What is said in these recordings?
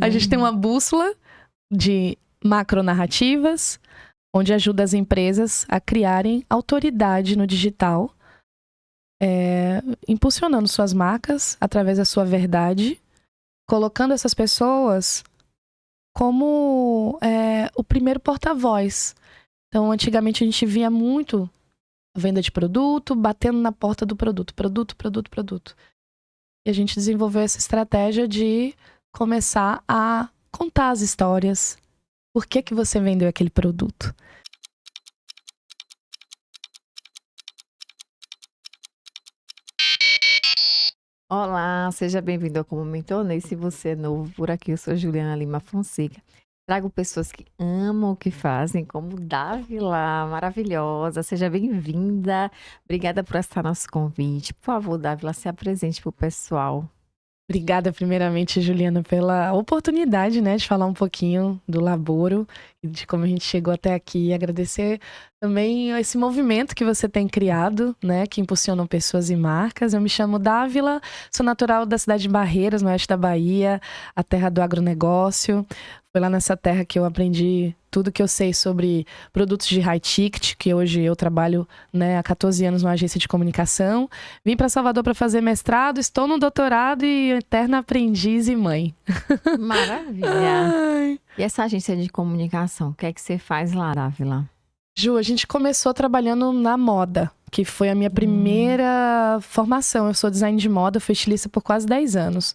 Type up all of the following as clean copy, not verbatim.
A gente tem uma bússola de macronarrativas, onde ajuda as empresas a criarem autoridade no digital, impulsionando suas marcas através da sua verdade, colocando essas pessoas como o primeiro porta-voz. Então, antigamente a gente via muito a venda de produto, batendo na porta do produto. E a gente desenvolveu essa estratégia de começar a contar as histórias. Por que que você vendeu aquele produto? Olá, seja bem-vindo ao Como Mentor. Se você é novo por aqui, eu sou Juliana Lima Fonseca. Trago pessoas que amam o que fazem, como Dávila, maravilhosa. Seja bem-vinda. Obrigada por aceitar nosso convite. Por favor, Dávila, se apresente para o pessoal. Obrigada, primeiramente, Juliana, pela oportunidade, né, de falar um pouquinho do Laboro e de como a gente chegou até aqui. E agradecer também esse movimento que você tem criado, né, que impulsionam pessoas e marcas. Eu me chamo Dávila, sou natural da cidade de Barreiras, no oeste da Bahia, a terra do agronegócio. Foi lá nessa terra que eu aprendi tudo que eu sei sobre produtos de high ticket, que hoje eu trabalho, né, há 14 anos numa agência de comunicação. Vim para Salvador para fazer mestrado, estou no doutorado e eterna aprendiz e mãe. Maravilha! Ai. E essa agência de comunicação, o que é que você faz lá, Dávila? Ju, a gente começou trabalhando na moda, que foi a minha primeira formação. Eu sou design de moda, fui estilista por quase 10 anos.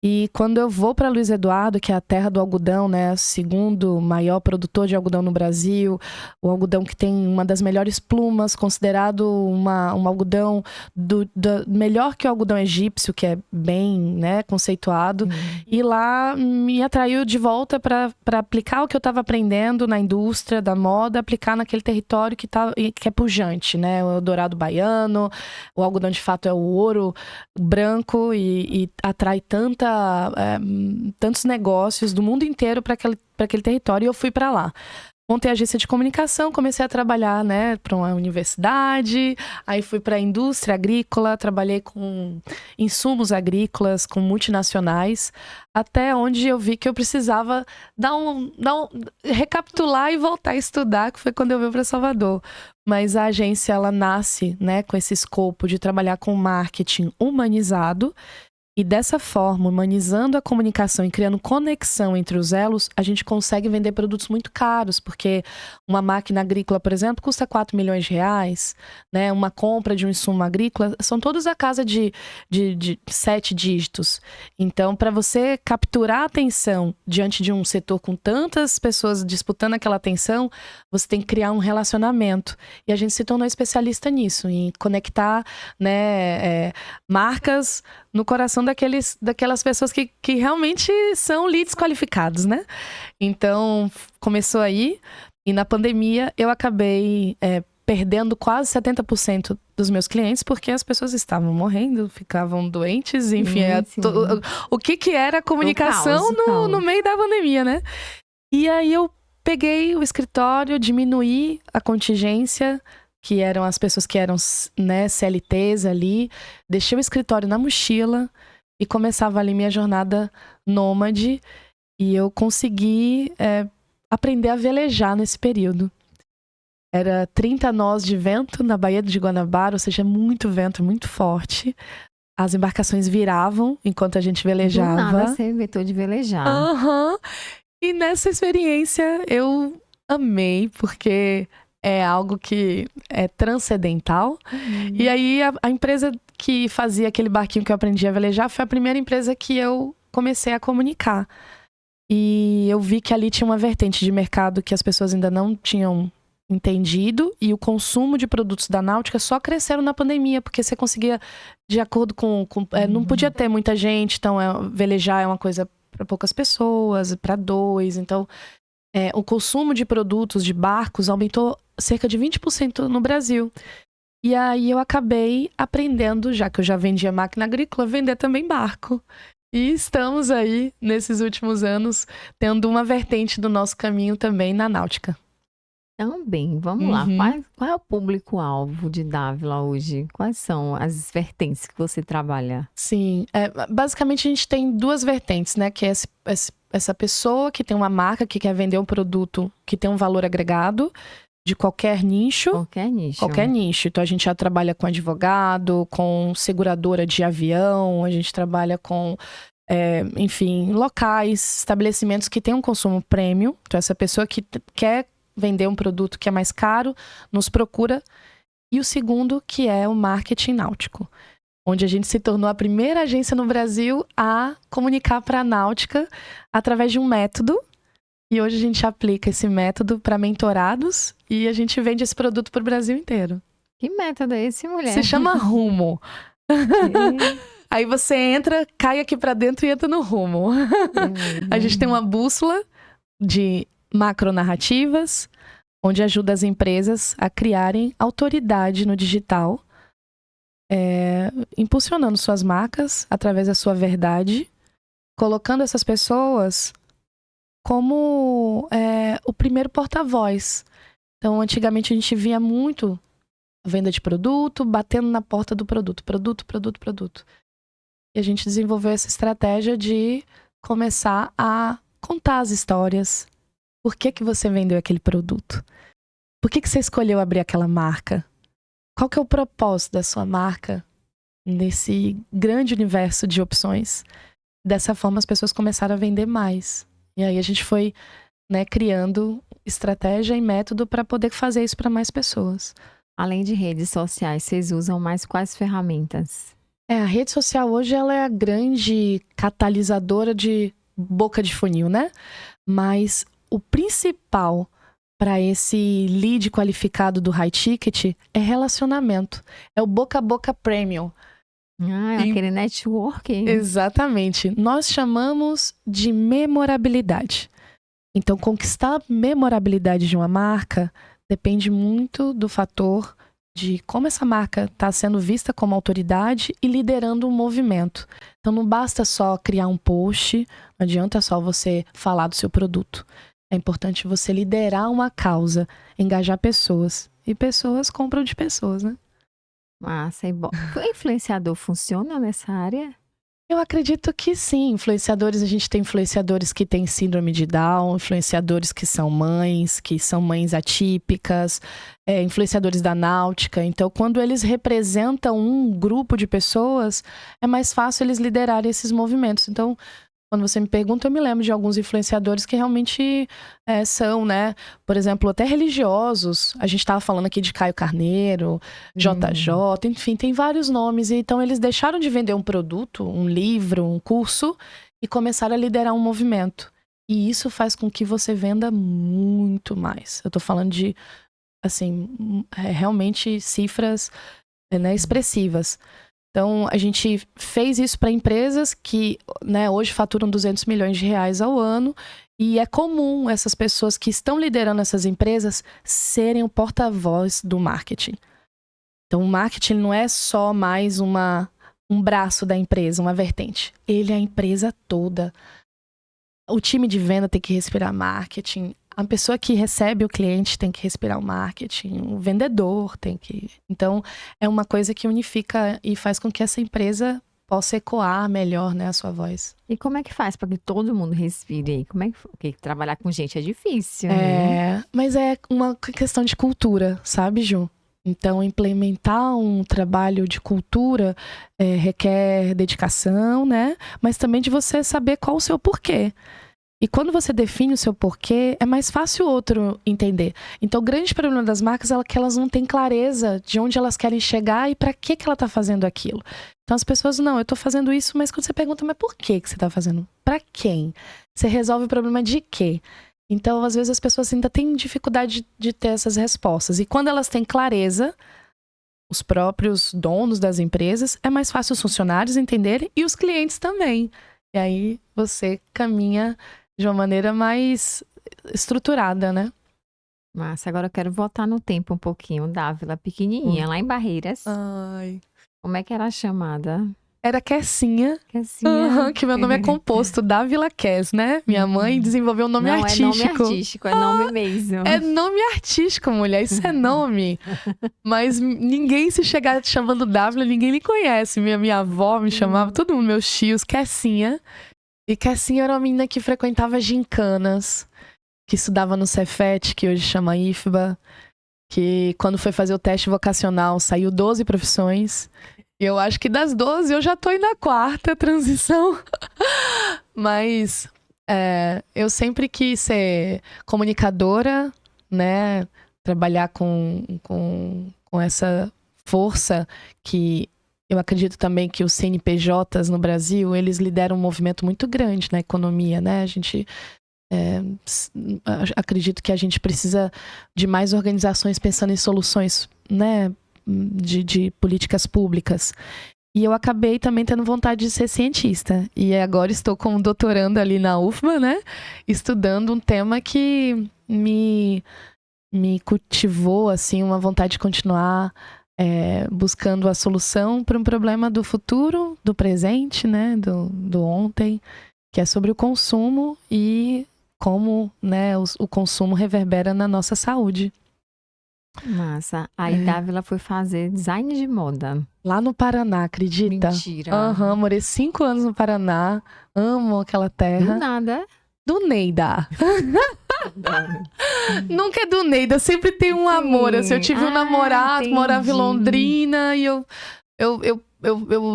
E quando eu vou para Luiz Eduardo, que é a terra do algodão, né, o segundo maior produtor de algodão no Brasil, o algodão que tem uma das melhores plumas, considerado um algodão melhor que o algodão egípcio, que é bem, né, conceituado. E lá me atraiu de volta para aplicar o que eu estava aprendendo na indústria da moda, aplicar naquele território que é pujante, né, o dourado baiano, o algodão de fato é o ouro branco e atrai tantos negócios do mundo inteiro para aquele território, e eu fui para lá. Montei a agência de comunicação, comecei a trabalhar, né, para uma universidade, aí fui para a indústria agrícola, trabalhei com insumos agrícolas, com multinacionais, até onde eu vi que eu precisava recapitular e voltar a estudar, que foi quando eu vim para Salvador. Mas a agência, ela nasce, né, com esse escopo de trabalhar com marketing humanizado. E dessa forma, humanizando a comunicação e criando conexão entre os elos, a gente consegue vender produtos muito caros, porque uma máquina agrícola, por exemplo, custa 4 milhões de reais, né? Uma compra de um insumo agrícola, são todos a casa de 7 dígitos. Então, para você capturar a atenção diante de um setor com tantas pessoas disputando aquela atenção, você tem que criar um relacionamento. E a gente se tornou especialista nisso, em conectar, né, marcas no coração daquelas pessoas que realmente são leads qualificados, né? Então, começou aí. E na pandemia, eu acabei perdendo quase 70% dos meus clientes, porque as pessoas estavam morrendo, ficavam doentes, enfim. O que era a comunicação no meio da pandemia, né? E aí eu peguei o escritório, diminuí a contingência, que eram as pessoas que eram, né, CLTs ali, deixei o escritório na mochila e começava ali minha jornada nômade, e eu consegui aprender a velejar nesse período. Era 30 nós de vento na Baía de Guanabara, ou seja, muito vento, muito forte. As embarcações viravam enquanto a gente velejava. Do nada você inventou de velejar. E nessa experiência eu amei, porque é algo que é transcendental. E aí a empresa que fazia aquele barquinho que eu aprendi a velejar foi a primeira empresa que eu comecei a comunicar. E eu vi que ali tinha uma vertente de mercado que as pessoas ainda não tinham entendido, e o consumo de produtos da náutica só cresceram na pandemia, porque você conseguia, de acordo com não podia ter muita gente, então velejar é uma coisa para poucas pessoas, para 2, então o consumo de produtos de barcos aumentou cerca de 20% no Brasil. E aí eu acabei aprendendo, já que eu já vendia máquina agrícola, vender também barco. E estamos aí, nesses últimos anos, tendo uma vertente do nosso caminho também na náutica. Também, vamos lá. Qual é o público-alvo de Dávila hoje? Quais são as vertentes que você trabalha? Sim, basicamente a gente tem 2 vertentes, né? Que é essa pessoa que tem uma marca, que quer vender um produto que tem um valor agregado, de qualquer nicho. Qualquer nicho. Qualquer nicho. Então, a gente já trabalha com advogado, com seguradora de avião, a gente trabalha com, enfim, locais, estabelecimentos que têm um consumo premium. Então, essa pessoa que quer vender um produto que é mais caro, nos procura. E o segundo, que é o marketing náutico, onde a gente se tornou a primeira agência no Brasil a comunicar para a náutica através de um método. E hoje a gente aplica esse método para mentorados e a gente vende esse produto para o Brasil inteiro. Que método é esse, mulher? Se chama Rumo. Aí você entra, cai aqui para dentro e entra no Rumo. A gente tem uma bússola de macronarrativas, onde ajuda as empresas a criarem autoridade no digital, impulsionando suas marcas através da sua verdade, colocando essas pessoas como o primeiro porta-voz. Então, antigamente a gente via muito a venda de produto, batendo na porta do produto. E a gente desenvolveu essa estratégia de começar a contar as histórias. Por que você vendeu aquele produto? Por que você escolheu abrir aquela marca? Qual que é o propósito da sua marca nesse grande universo de opções? Dessa forma, as pessoas começaram a vender mais. E aí a gente foi, criando estratégia e método para poder fazer isso para mais pessoas. Além de redes sociais, vocês usam mais quais ferramentas? A rede social hoje ela é a grande catalisadora de boca de funil, né? Mas o principal para esse lead qualificado do high ticket é relacionamento. É o boca a boca premium. Aquele networking. Exatamente. Nós chamamos de memorabilidade. Então, conquistar a memorabilidade de uma marca depende muito do fator de como essa marca está sendo vista como autoridade e liderando um movimento. Então, não basta só criar um post, não adianta só você falar do seu produto. É importante você liderar uma causa, engajar pessoas. E pessoas compram de pessoas, né? Massa, e bom. O influenciador funciona nessa área? Eu acredito que sim. Influenciadores, a gente tem influenciadores que têm síndrome de Down, influenciadores que são mães atípicas, influenciadores da náutica. Então, quando eles representam um grupo de pessoas, é mais fácil eles liderarem esses movimentos. Então, quando você me pergunta, eu me lembro de alguns influenciadores que realmente são, por exemplo, até religiosos. A gente estava falando aqui de Caio Carneiro, JJ, enfim, tem vários nomes. Então, eles deixaram de vender um produto, um livro, um curso, e começaram a liderar um movimento. E isso faz com que você venda muito mais. Eu tô falando de, assim, realmente cifras expressivas. Então, a gente fez isso para empresas que, hoje faturam 200 milhões de reais ao ano. E é comum essas pessoas que estão liderando essas empresas serem o porta-voz do marketing. Então, o marketing não é só mais um braço da empresa, uma vertente. Ele é a empresa toda. O time de venda tem que respirar marketing. A pessoa que recebe o cliente tem que respirar o marketing, o vendedor tem que... Então, é uma coisa que unifica e faz com que essa empresa possa ecoar melhor, a sua voz. E como é que faz para que todo mundo respire? Como é que trabalhar com gente é difícil, né? Mas é uma questão de cultura, sabe, Ju? Então, implementar um trabalho de cultura requer dedicação, mas também de você saber qual o seu porquê. E quando você define o seu porquê, é mais fácil o outro entender. Então, o grande problema das marcas é que elas não têm clareza de onde elas querem chegar e para que ela está fazendo aquilo. Então, as pessoas, não, eu estou fazendo isso, mas quando você pergunta, mas por que você está fazendo? Para quem? Você resolve o problema de quê? Então, às vezes, as pessoas ainda têm dificuldade de ter essas respostas. E quando elas têm clareza, os próprios donos das empresas, é mais fácil os funcionários entenderem e os clientes também. E aí, você caminha de uma maneira mais estruturada, né? Massa, agora eu quero voltar no tempo um pouquinho. Dávila, pequenininha, lá em Barreiras. Ai. Como é que era a chamada? Era Kessinha. Kessinha. Que meu nome é composto, Dávila Kes, né? Minha mãe desenvolveu um nome artístico. Não é nome artístico, é nome mesmo. É nome artístico, mulher. Isso é nome. Mas ninguém, se chegar te chamando Dávila, ninguém me conhece. Minha avó me chamava, todo mundo, meus tios, Kessinha. E Cassinha era uma menina que frequentava gincanas, que estudava no Cefet, que hoje chama IFBA, que quando foi fazer o teste vocacional saiu 12 profissões. E eu acho que das 12 eu já tô indo na 4ª transição. Mas eu sempre quis ser comunicadora, né? Trabalhar com essa força que eu acredito também que os CNPJs no Brasil, eles lideram um movimento muito grande na economia, né? A gente acredito que a gente precisa de mais organizações pensando em soluções, né, de políticas públicas. E eu acabei também tendo vontade de ser cientista. E agora estou como doutoranda ali na UFBA, né, estudando um tema que me cultivou, assim, uma vontade de continuar buscando a solução para um problema do futuro, do presente, né, do ontem, que é sobre o consumo e como, né, o consumo reverbera na nossa saúde. Massa. Aí Dávila foi fazer design de moda. Lá no Paraná, acredita? Mentira. Aham, morei 5 anos no Paraná. Amo aquela terra. Do nada. Do Neida. Nunca é do Neida, sempre tem um amor. Assim, eu tive um namorado, morava em Londrina e eu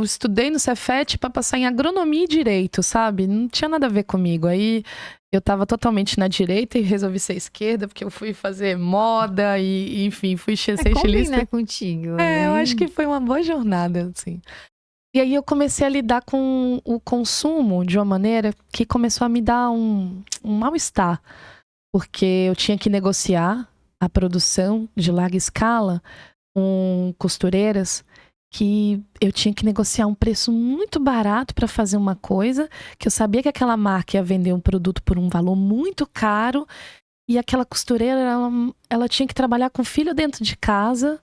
estudei no Cefet para passar em agronomia e direito, sabe? Não tinha nada a ver comigo. Aí eu tava totalmente na direita e resolvi ser esquerda, porque eu fui fazer moda e enfim, fui ser estilista. Combina contigo, né? Eu acho que foi uma boa jornada, assim. E aí eu comecei a lidar com o consumo de uma maneira que começou a me dar um mal-estar. Porque eu tinha que negociar a produção de larga escala com costureiras que eu tinha que negociar um preço muito barato para fazer uma coisa, que eu sabia que aquela marca ia vender um produto por um valor muito caro, e aquela costureira, ela tinha que trabalhar com o filho dentro de casa,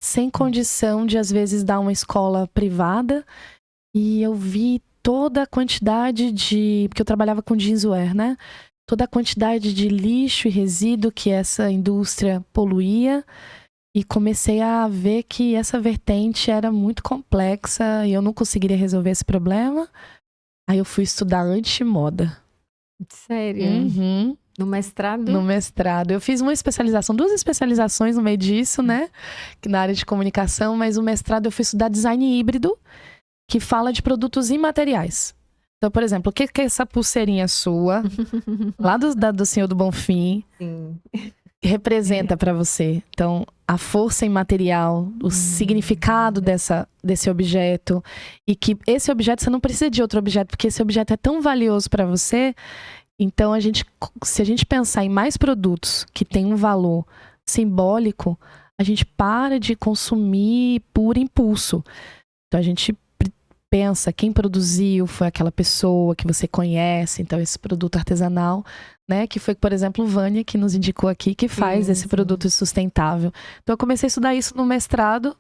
sem condição de, às vezes, dar uma escola privada. E eu vi toda a quantidade porque eu trabalhava com jeanswear, né? Toda a quantidade de lixo e resíduo que essa indústria poluía. E comecei a ver que essa vertente era muito complexa e eu não conseguiria resolver esse problema. Aí eu fui estudar antimoda. Sério? Uhum. No mestrado? No mestrado. Eu fiz uma especialização, 2 especializações no meio disso, né? Na área de comunicação, mas o mestrado eu fui estudar design híbrido, que fala de produtos imateriais. Então, por exemplo, o que é essa pulseirinha sua, lá do Senhor do Bonfim, Sim, representa para você? Então, a força imaterial, o significado desse objeto, e que esse objeto você não precisa de outro objeto, porque esse objeto é tão valioso para você. Então, se a gente pensar em mais produtos que têm um valor simbólico, a gente para de consumir por impulso. Então, a gente pensa, quem produziu foi aquela pessoa que você conhece, então esse produto artesanal, né, que foi, por exemplo, o Vânia, que nos indicou aqui, que faz esse produto sustentável. Então eu comecei a estudar isso no mestrado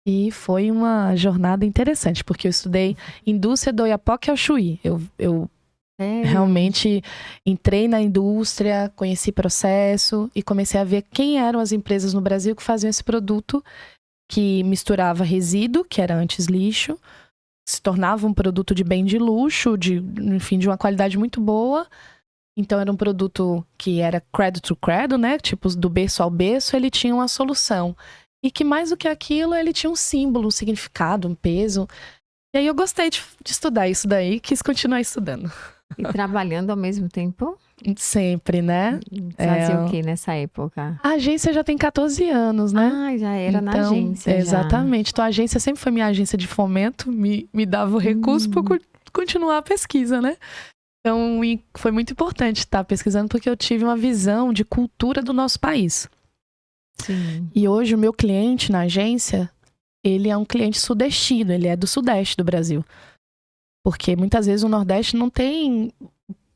e foi uma jornada interessante, porque eu estudei indústria do Oiapoque ao Chuí. Eu realmente entrei na indústria, conheci processo e comecei a ver quem eram as empresas no Brasil que faziam esse produto que misturava resíduo, que era antes lixo, se tornava um produto de bem de luxo, enfim, de uma qualidade muito boa. Então era um produto que era cradle to cradle, né? Tipo, do berço ao berço, ele tinha uma solução. E que mais do que aquilo, ele tinha um símbolo, um significado, um peso. E aí eu gostei de estudar isso daí e quis continuar estudando. E trabalhando ao mesmo tempo? Sempre, né? Fazia o que nessa época? A agência já tem 14 anos, né? Ah, já era na agência. Exatamente. Então a agência sempre foi minha agência de fomento, me dava o recurso para continuar a pesquisa, né? Então foi muito importante estar pesquisando porque eu tive uma visão de cultura do nosso país. Sim. E hoje o meu cliente na agência, ele é um cliente sudestino, ele é do sudeste do Brasil. Porque muitas vezes o Nordeste não tem,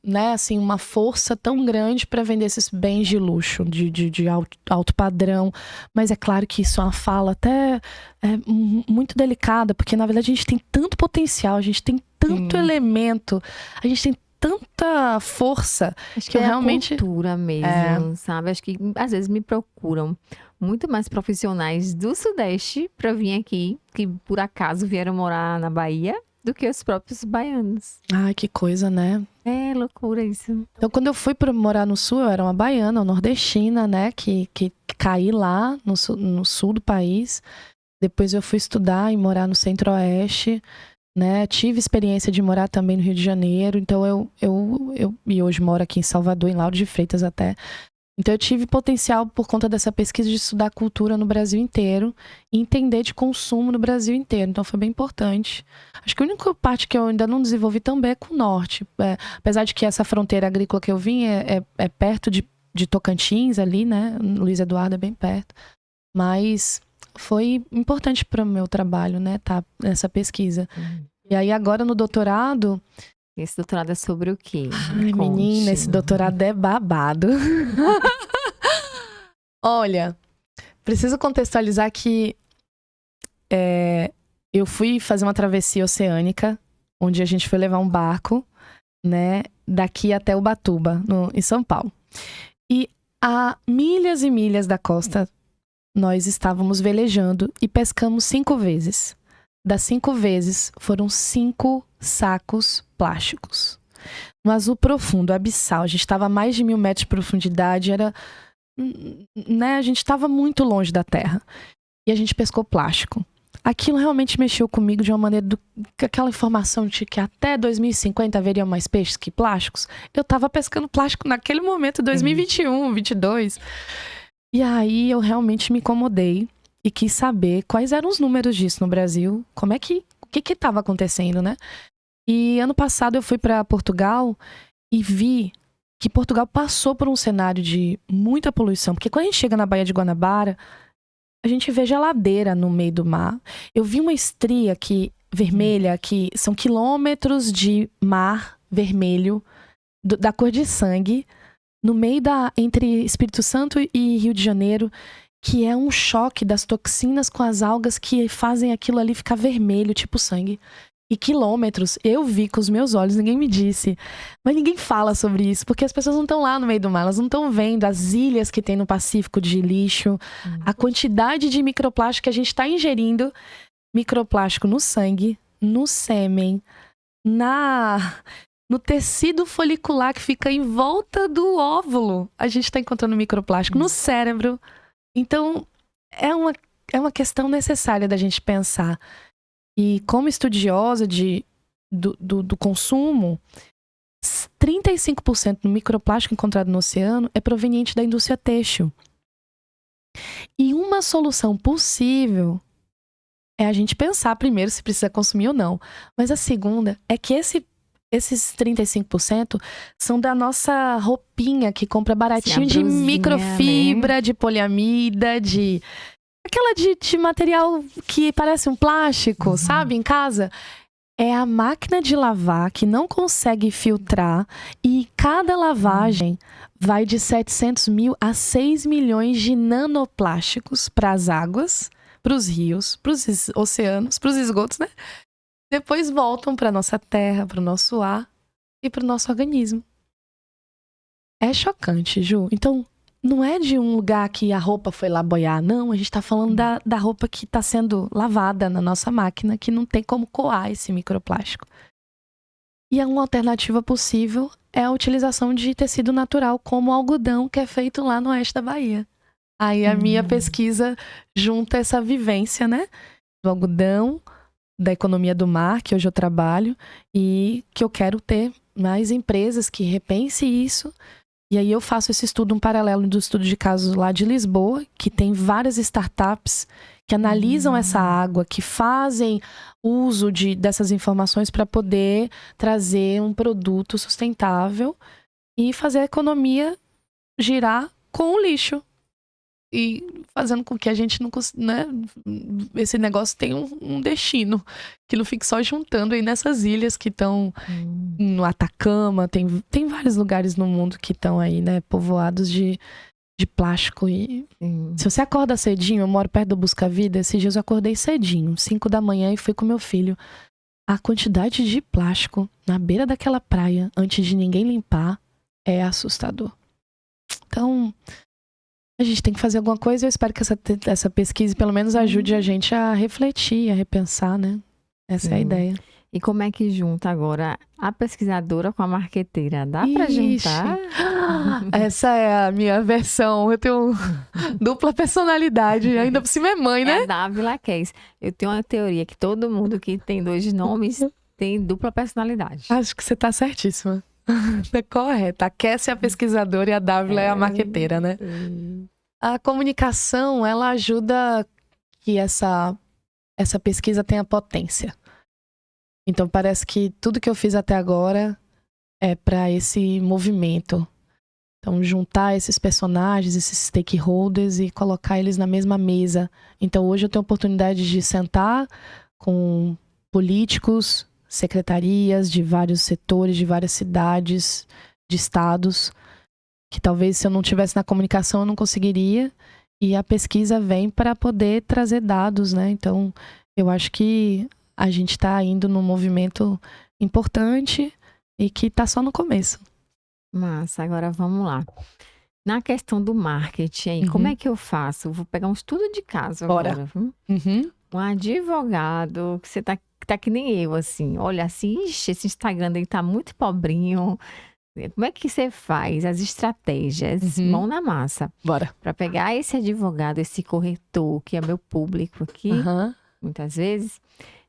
né, assim, uma força tão grande para vender esses bens de luxo, de alto padrão. Mas é claro que isso é uma fala até muito delicada, porque na verdade a gente tem tanto potencial, a gente tem tanto elemento, a gente tem tanta força. Acho que eu é realmente... a cultura mesmo, sabe? Acho que às vezes me procuram muito mais profissionais do Sudeste para vir aqui, que por acaso vieram morar na Bahia. do que os próprios baianos. Ai, que coisa, né? É loucura isso. Então, quando eu fui para morar no sul, eu era uma baiana, uma nordestina, né? Que caí lá no sul do país. Depois eu fui estudar e morar no centro-oeste, né? Tive experiência de morar também no Rio de Janeiro. Então, e hoje moro aqui em Salvador, em Lauro de Freitas até. Então, eu tive potencial, por conta dessa pesquisa, de estudar cultura no Brasil inteiro e entender de consumo no Brasil inteiro. Então, foi bem importante. Acho que a única parte que eu ainda não desenvolvi também é com o norte. Apesar de que essa fronteira agrícola que eu vim é perto de Tocantins, ali, né? Luiz Eduardo é bem perto. Mas foi importante para o meu trabalho, né? Tá nessa pesquisa. E aí, agora no doutorado... Esse doutorado é sobre o quê? Ai, menina, esse doutorado é babado. Olha, preciso contextualizar que eu fui fazer uma travessia oceânica, onde a gente foi levar um barco, né, daqui até Ubatuba, em São Paulo. E a milhas e milhas da costa, nós estávamos velejando e pescamos 5 vezes. Das 5 vezes, foram 5 sacos plásticos. No azul profundo, abissal. A gente estava a mais de 1.000 metros de profundidade. Né, a gente estava muito longe da terra. E a gente pescou plástico. Aquilo realmente mexeu comigo de uma maneira... Aquela informação de que até 2050 haveriam mais peixes que plásticos. Eu estava pescando plástico naquele momento, 2021, 2022. E aí eu realmente me incomodei. E quis saber quais eram os números disso no Brasil. O que estava acontecendo, né? E ano passado eu fui para Portugal e vi que Portugal passou por um cenário de muita poluição. Porque quando a gente chega na Baía de Guanabara, a gente vê geladeira no meio do mar. Eu vi uma estria vermelha, que são quilômetros de mar vermelho, da cor de sangue, no meio entre Espírito Santo e Rio de Janeiro, que é um choque das toxinas com as algas que fazem aquilo ali ficar vermelho, tipo sangue. E quilômetros, eu vi com os meus olhos, ninguém me disse. Mas ninguém fala sobre isso, porque as pessoas não estão lá no meio do mar, elas não estão vendo as ilhas que tem no Pacífico de lixo, a quantidade de microplástico que a gente está ingerindo. Microplástico no sangue, no sêmen, no tecido folicular que fica em volta do óvulo. A gente está encontrando microplástico no cérebro. Então, é uma questão necessária da gente pensar. E como estudiosa do consumo, 35% do microplástico encontrado no oceano é proveniente da indústria têxtil. E uma solução possível é a gente pensar primeiro se precisa consumir ou não. Mas a segunda é que esses 35% são da nossa roupinha que compra baratinho, de microfibra, né? De poliamida, aquela de material que parece um plástico, sabe? Em casa. É a máquina de lavar que não consegue filtrar e cada lavagem vai de 700 mil a 6 milhões de nanoplásticos para as águas, para os rios, para os oceanos, para os esgotos, né? Depois voltam para nossa terra, para o nosso ar e para o nosso organismo. É chocante, Ju. Então, não é de um lugar que a roupa foi lá boiar, não. A gente está falando da roupa que está sendo lavada na nossa máquina, que não tem como coar esse microplástico. E uma alternativa possível é a utilização de tecido natural, como o algodão, que é feito lá no oeste da Bahia. Aí a minha pesquisa junta essa vivência, né? Do algodão, da economia do mar, que hoje eu trabalho, e que eu quero ter mais empresas que repensem isso. E aí eu faço esse estudo, um paralelo do estudo de casos lá de Lisboa, que tem várias startups que analisam essa água, que fazem uso dessas informações para poder trazer um produto sustentável e fazer a economia girar com o lixo. E fazendo com que a gente não, né, esse negócio tenha um destino, que não fique só juntando aí nessas ilhas que estão no Atacama, tem vários lugares no mundo que estão aí, né, povoados de plástico. E se você acorda cedinho, eu moro perto do Busca Vida, esses dias eu acordei cedinho, 5 da manhã, e fui com meu filho. A quantidade de plástico na beira daquela praia, antes de ninguém limpar, é assustador. Então, a gente tem que fazer alguma coisa. Eu espero que essa pesquisa pelo menos ajude a gente a refletir, a repensar, né? Essa é a ideia. E como é que junta agora a pesquisadora com a marqueteira? Dá para Ixi, juntar? essa é a minha versão. Eu tenho dupla personalidade. Ainda por cima é mãe, É né? a Dávila Kess. Eu tenho uma teoria que todo mundo que tem 2 nomes tem dupla personalidade. Acho que você tá certíssima. Tá correta. A Cassie é a pesquisadora e a Dávila é a marqueteira, né? A comunicação, ela ajuda que essa pesquisa tenha potência. Então parece que tudo que eu fiz até agora é para esse movimento. Então juntar esses personagens, esses stakeholders e colocar eles na mesma mesa. Então hoje eu tenho a oportunidade de sentar com políticos, secretarias de vários setores, de várias cidades, de estados, que talvez se eu não tivesse na comunicação eu não conseguiria. E a pesquisa vem para poder trazer dados, né? Então eu acho que a gente está indo num movimento importante e que está só no começo. Massa, agora vamos lá. Na questão do marketing, aí, como é que eu faço? Vou pegar um estudo de caso Bora. agora. Viu? Uhum. Um advogado que você tá que nem eu, assim. Olha, assim, ixi, esse Instagram dele tá muito pobrinho. Como é que você faz as estratégias, mão na massa, Bora. para pegar esse advogado, esse corretor, que é meu público aqui, Uhum. muitas vezes,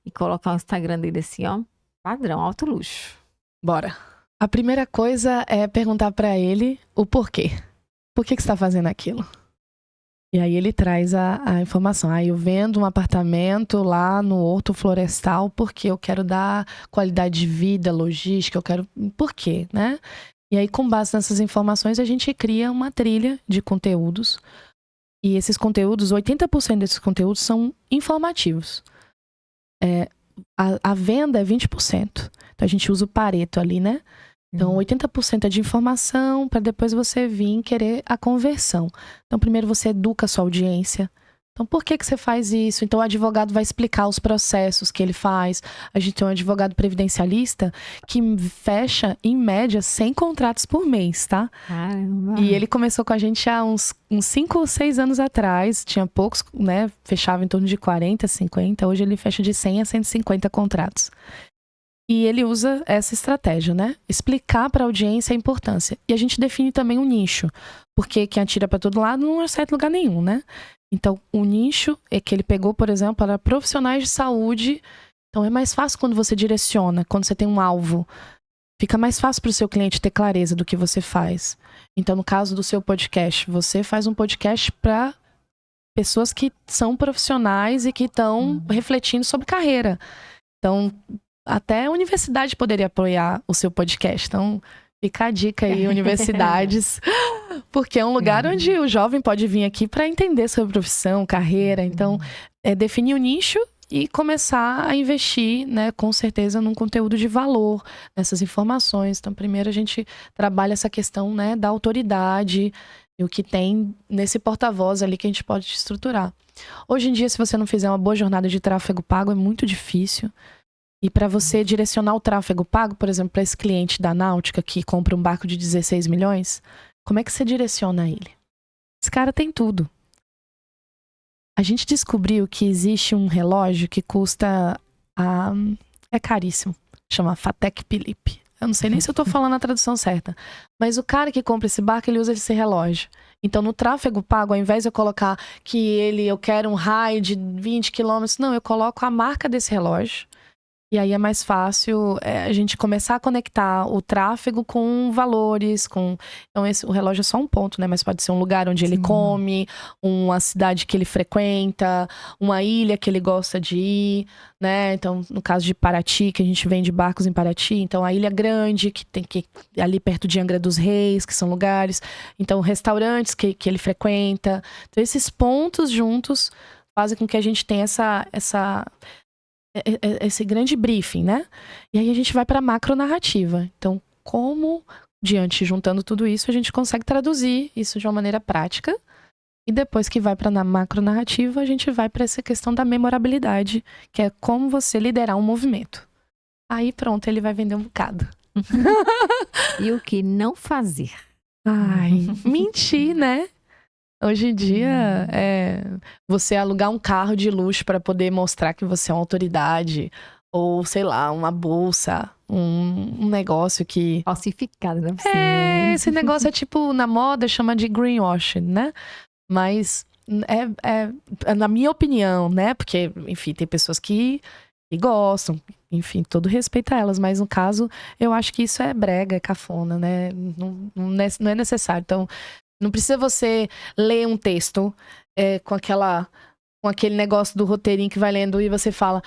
e colocar o Instagram dele assim, ó, padrão, alto luxo. Bora. A primeira coisa é perguntar pra ele o porquê. Por que você tá fazendo aquilo? E aí ele traz a informação. Eu vendo um apartamento lá no Horto Florestal porque eu quero dar qualidade de vida, logística, eu quero... Por quê, né? E aí, com base nessas informações, a gente cria uma trilha de conteúdos. E esses conteúdos, 80% desses conteúdos são informativos. A venda é 20%. Então, a gente usa o Pareto ali, né? Então, 80% é de informação, para depois você vir querer a conversão. Então, primeiro você educa a sua audiência. Então, por que você faz isso? Então, o advogado vai explicar os processos que ele faz. A gente tem um advogado previdencialista que fecha, em média, 100 contratos por mês, tá? Caramba. E ele começou com a gente há uns 5 ou 6 anos atrás. Tinha poucos, né? Fechava em torno de 40, 50. Hoje ele fecha de 100 a 150 contratos. E ele usa essa estratégia, né? Explicar para a audiência a importância. E a gente define também um nicho. Porque quem atira para todo lado não acerta em lugar nenhum, né? Então, o nicho é que ele pegou, por exemplo, para profissionais de saúde. Então, é mais fácil quando você direciona, quando você tem um alvo. Fica mais fácil para o seu cliente ter clareza do que você faz. Então, no caso do seu podcast, você faz um podcast para pessoas que são profissionais e que estão refletindo sobre carreira. Então, até a universidade poderia apoiar o seu podcast. Então, fica a dica aí, universidades. Porque é um lugar onde o jovem pode vir aqui para entender sobre profissão, carreira. Então, definir o nicho e começar a investir, né, com certeza, num conteúdo de valor, nessas informações. Então, primeiro a gente trabalha essa questão, né, da autoridade e o que tem nesse porta-voz ali que a gente pode estruturar. Hoje em dia, se você não fizer uma boa jornada de tráfego pago, é muito difícil. E para você direcionar o tráfego pago, por exemplo, para esse cliente da Náutica que compra um barco de 16 milhões, como é que você direciona ele? Esse cara tem tudo. A gente descobriu que existe um relógio que custa... é caríssimo. Chama Patek Philippe. Eu não sei nem se eu tô falando a tradução certa. Mas o cara que compra esse barco, ele usa esse relógio. Então, no tráfego pago, ao invés de eu colocar que eu quero um raio de 20 quilômetros, não, eu coloco a marca desse relógio. E aí é mais fácil a gente começar a conectar o tráfego com valores, com... Então, o relógio é só um ponto, né? Mas pode ser um lugar onde ele come, uma cidade que ele frequenta, uma ilha que ele gosta de ir, né? Então, no caso de Paraty, que a gente vende barcos em Paraty, então a Ilha Grande, que tem que ali perto de Angra dos Reis, que são lugares. Então, restaurantes que ele frequenta. Então, esses pontos juntos fazem com que a gente tenha esse grande briefing, né? E aí a gente vai para a macronarrativa. Então, como, juntando tudo isso, a gente consegue traduzir isso de uma maneira prática. E depois que vai para a macronarrativa, a gente vai para essa questão da memorabilidade, que é como você liderar um movimento. Aí pronto, ele vai vender um bocado. E o que não fazer? Ai, mentir, né? Hoje em dia, você alugar um carro de luxo para poder mostrar que você é uma autoridade, Ou, sei lá, uma bolsa, um negócio que... Falsificado, né? Esse negócio é tipo, na moda, chama de greenwashing, né? Mas na minha opinião, né? Porque, enfim, tem pessoas que gostam, enfim, todo respeito a elas. Mas no caso, eu acho que isso é brega, é cafona, né? Não é necessário. Então, não precisa você ler um texto com aquele negócio do roteirinho que vai lendo e você fala...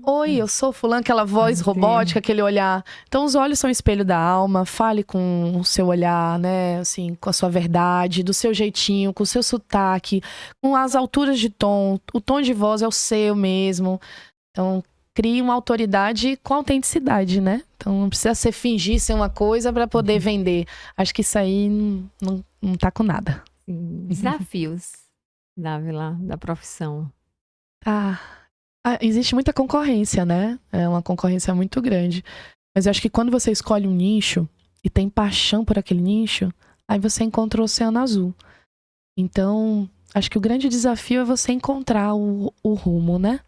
Oi, eu sou fulano, aquela voz robótica, aquele olhar. Então, os olhos são o espelho da alma. Fale com o seu olhar, né? Assim, com a sua verdade, do seu jeitinho, com o seu sotaque, com as alturas de tom. O tom de voz é o seu mesmo. Então, crie uma autoridade com autenticidade, né? Então, não precisa fingir ser uma coisa para poder vender. Acho que isso aí não tá com nada. Desafios, Dávila, da profissão. Existe muita concorrência, né? É uma concorrência muito grande. Mas eu acho que quando você escolhe um nicho e tem paixão por aquele nicho, aí você encontra o oceano azul. Então, acho que o grande desafio é você encontrar o rumo, né?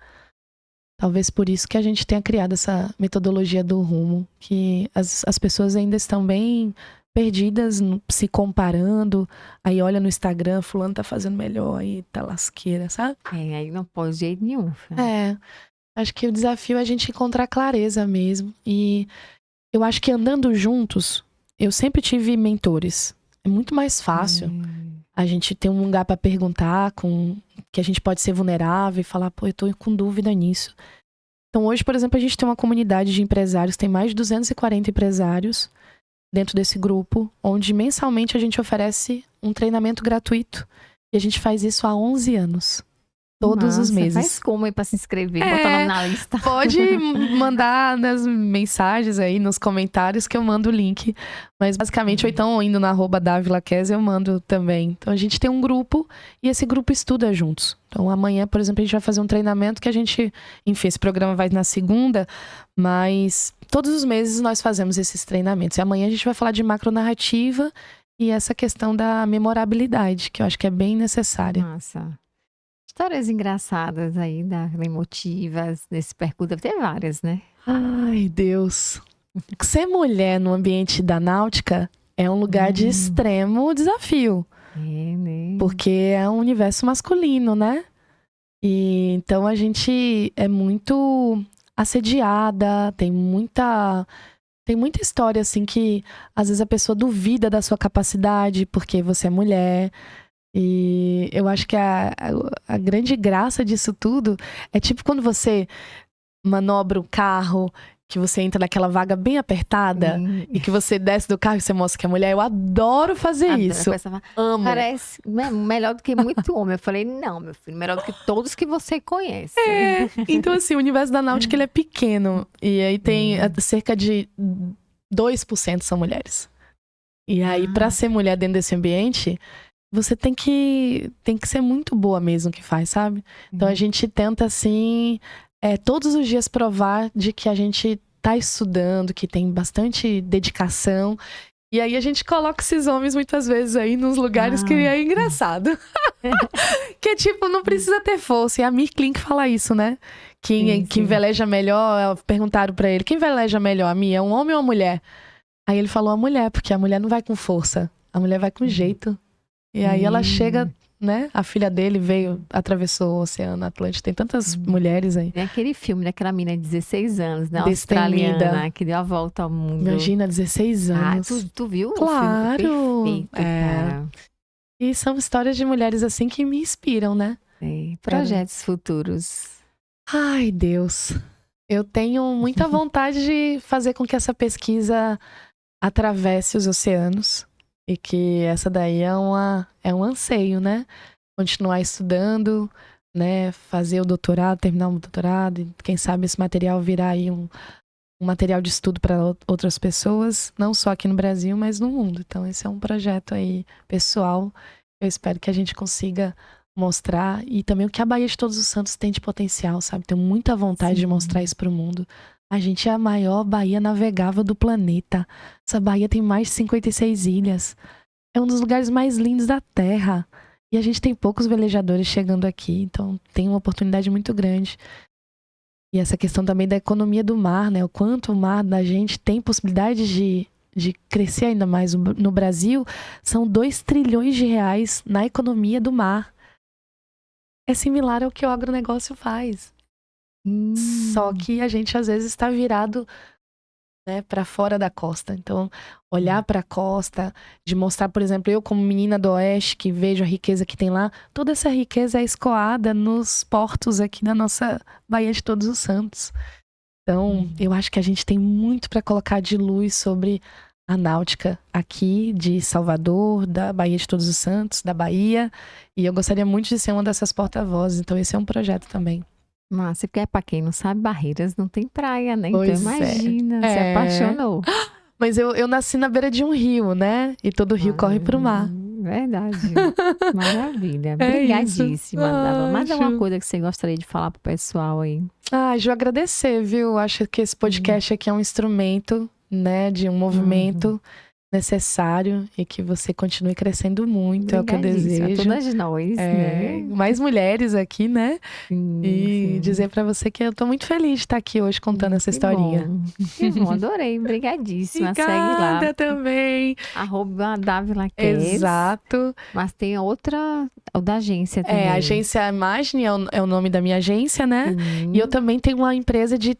Talvez por isso que a gente tenha criado essa metodologia do rumo, que as pessoas ainda estão bem perdidas, se comparando. Aí olha no Instagram, fulano tá fazendo melhor, aí tá lasqueira, sabe? Aí não pode de jeito nenhum. Acho que o desafio é a gente encontrar clareza mesmo. E eu acho que andando juntos, eu sempre tive mentores. É muito mais fácil a gente ter um lugar para perguntar, que a gente pode ser vulnerável e falar, pô, eu tô com dúvida nisso. Então hoje, por exemplo, a gente tem uma comunidade de empresários, tem mais de 240 empresários dentro desse grupo, onde mensalmente a gente oferece um treinamento gratuito. E a gente faz isso há 11 anos. Todos os meses. Faz como aí pra se inscrever, botar o nome na lista? Pode mandar nas mensagens aí, nos comentários, que eu mando o link. Mas basicamente, ou então indo na @DavilaQuez, eu mando também. Então a gente tem um grupo e esse grupo estuda juntos. Então amanhã, por exemplo, a gente vai fazer um treinamento que a gente... Enfim, esse programa vai na segunda, mas todos os meses nós fazemos esses treinamentos. E amanhã a gente vai falar de macronarrativa e essa questão da memorabilidade, que eu acho que é bem necessária. Nossa. Histórias engraçadas aí, emotivas, nesse percurso. Deve ter várias, né? Ai, Deus. Ser mulher no ambiente da náutica é um lugar de extremo desafio. Né? Porque é um universo masculino, né? E então a gente é muito assediada, tem muita história assim que às vezes a pessoa duvida da sua capacidade porque você é mulher. E eu acho que a grande graça disso tudo é tipo quando você manobra o carro, que você entra naquela vaga bem apertada e que você desce do carro e você mostra que é mulher. Eu adoro fazer isso. Amo. Parece melhor do que muito homem. Eu falei, não, meu filho, melhor do que todos que você conhece. Então assim, o universo da náutica ele é pequeno. E aí tem cerca de 2% são mulheres. E aí, pra ser mulher dentro desse ambiente... Você tem que ser muito boa mesmo que faz, sabe? Então a gente tenta, assim, todos os dias provar de que a gente tá estudando, que tem bastante dedicação. E aí a gente coloca esses homens muitas vezes aí nos lugares que é engraçado. Que tipo, não precisa ter força. E a Mir Klink fala isso, né? Que veleja melhor, perguntaram pra ele, quem veleja melhor, a Mir, é um homem ou uma mulher? Aí ele falou a mulher, porque a mulher não vai com força, a mulher vai com jeito. E aí ela chega, né? A filha dele atravessou o Oceano Atlântico. Tem tantas mulheres aí. Tem aquele filme daquela menina de 16 anos, né? Destemida. Australiana, que deu a volta ao mundo. Imagina, 16 anos. Tu viu? Claro. O filme? Perfeito, cara. E são histórias de mulheres assim que me inspiram, né? Projetos futuros. Ai, Deus. Eu tenho muita vontade de fazer com que essa pesquisa atravesse os oceanos. E que essa daí é um anseio, né? Continuar estudando, né? Fazer o doutorado, terminar o doutorado. E quem sabe esse material virar aí um material de estudo para outras pessoas. Não só aqui no Brasil, mas no mundo. Então esse é um projeto aí pessoal. Eu espero que a gente consiga mostrar. E também o que a Baía de Todos os Santos tem de potencial, sabe? Tenho muita vontade de mostrar isso para o mundo. A gente é a maior baía navegável do planeta. Essa baía tem mais de 56 ilhas. É um dos lugares mais lindos da Terra. E a gente tem poucos velejadores chegando aqui. Então tem uma oportunidade muito grande. E essa questão também da economia do mar, né? O quanto o mar da gente tem possibilidade de crescer ainda mais. No Brasil, são 2 trilhões de reais na economia do mar. É similar ao que o agronegócio faz. Só que a gente, às vezes, está virado, né, para fora da costa. Então, olhar para a costa, de mostrar, por exemplo, eu como menina do Oeste, que vejo a riqueza que tem lá, toda essa riqueza é escoada nos portos aqui na nossa Baía de Todos os Santos. Então, eu acho que a gente tem muito para colocar de luz sobre a náutica aqui de Salvador, da Baía de Todos os Santos, da Bahia. E eu gostaria muito de ser uma dessas porta-vozes. Então, esse é um projeto também. Massa, porque pra quem não sabe, Barreiras não tem praia, né? Pois Então imagina, se apaixonou. Mas eu nasci na beira de um rio, né? E todo rio corre pro mar. Verdade. Maravilha. É Obrigadíssima, Dava. Ai, Mais alguma Ju. coisa que você gostaria de falar pro pessoal aí? Ju, agradecer, viu? Acho que esse podcast aqui é um instrumento, né? De um movimento necessário e que você continue crescendo muito, é o que eu Obrigadíssima. desejo. Todas nós, né? Mais mulheres aqui, né? E Sim. dizer pra você que eu tô muito feliz de estar aqui hoje contando essa historinha. Que bom, adorei. Obrigadíssima. Segue Obrigada lá. também. @Dávila Cares. Exato. Mas tem outra, o da agência também. A agência Imagine é o nome da minha agência, né? E eu também tenho uma empresa de...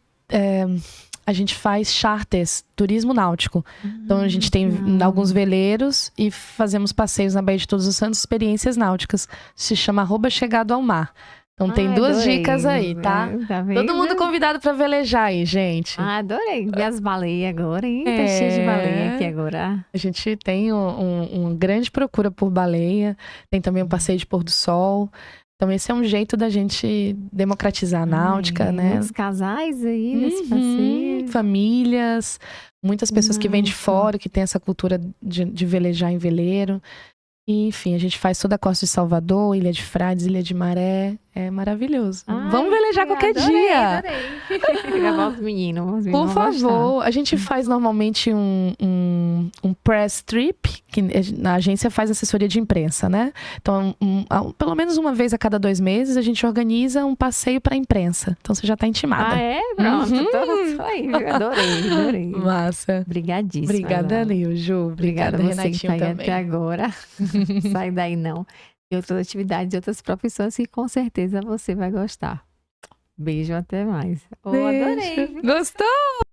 a gente faz charters, turismo náutico. Então a gente tem alguns veleiros e fazemos passeios na Baía de Todos os Santos, experiências náuticas. Se chama @chegado ao mar. Então tem duas adorei. dicas aí, tá? Tá vendo? Todo mundo convidado pra velejar aí, gente. Adorei. Ver as baleias agora, hein? Tá cheio de baleia aqui agora. A gente tem uma grande procura por baleia. Tem também um passeio de pôr do sol. Então esse é um jeito da gente democratizar a náutica, né? Muitos casais aí nesse passeio. Famílias, muitas pessoas que vêm de fora, que tem essa cultura de velejar em veleiro. E, enfim, a gente faz toda a costa de Salvador, Ilha de Frades, Ilha de Maré. É maravilhoso. Vamos velejar qualquer dia. Adorei. Levar os meninos. Por favor. A gente faz normalmente um press trip, que na agência faz assessoria de imprensa, né? Então, pelo menos uma vez a cada 2 meses, a gente organiza um passeio para a imprensa. Então, você já está intimada. Pronto. Tô aí. Adorei. Massa. Obrigadíssima. Obrigada, Nil, Ju. Obrigada, você que Renatinho, tá aí também. até agora. Sai daí não. E outras atividades, outras profissões que com certeza você vai gostar. Beijo, até mais. Beijo. Adorei. Gostou?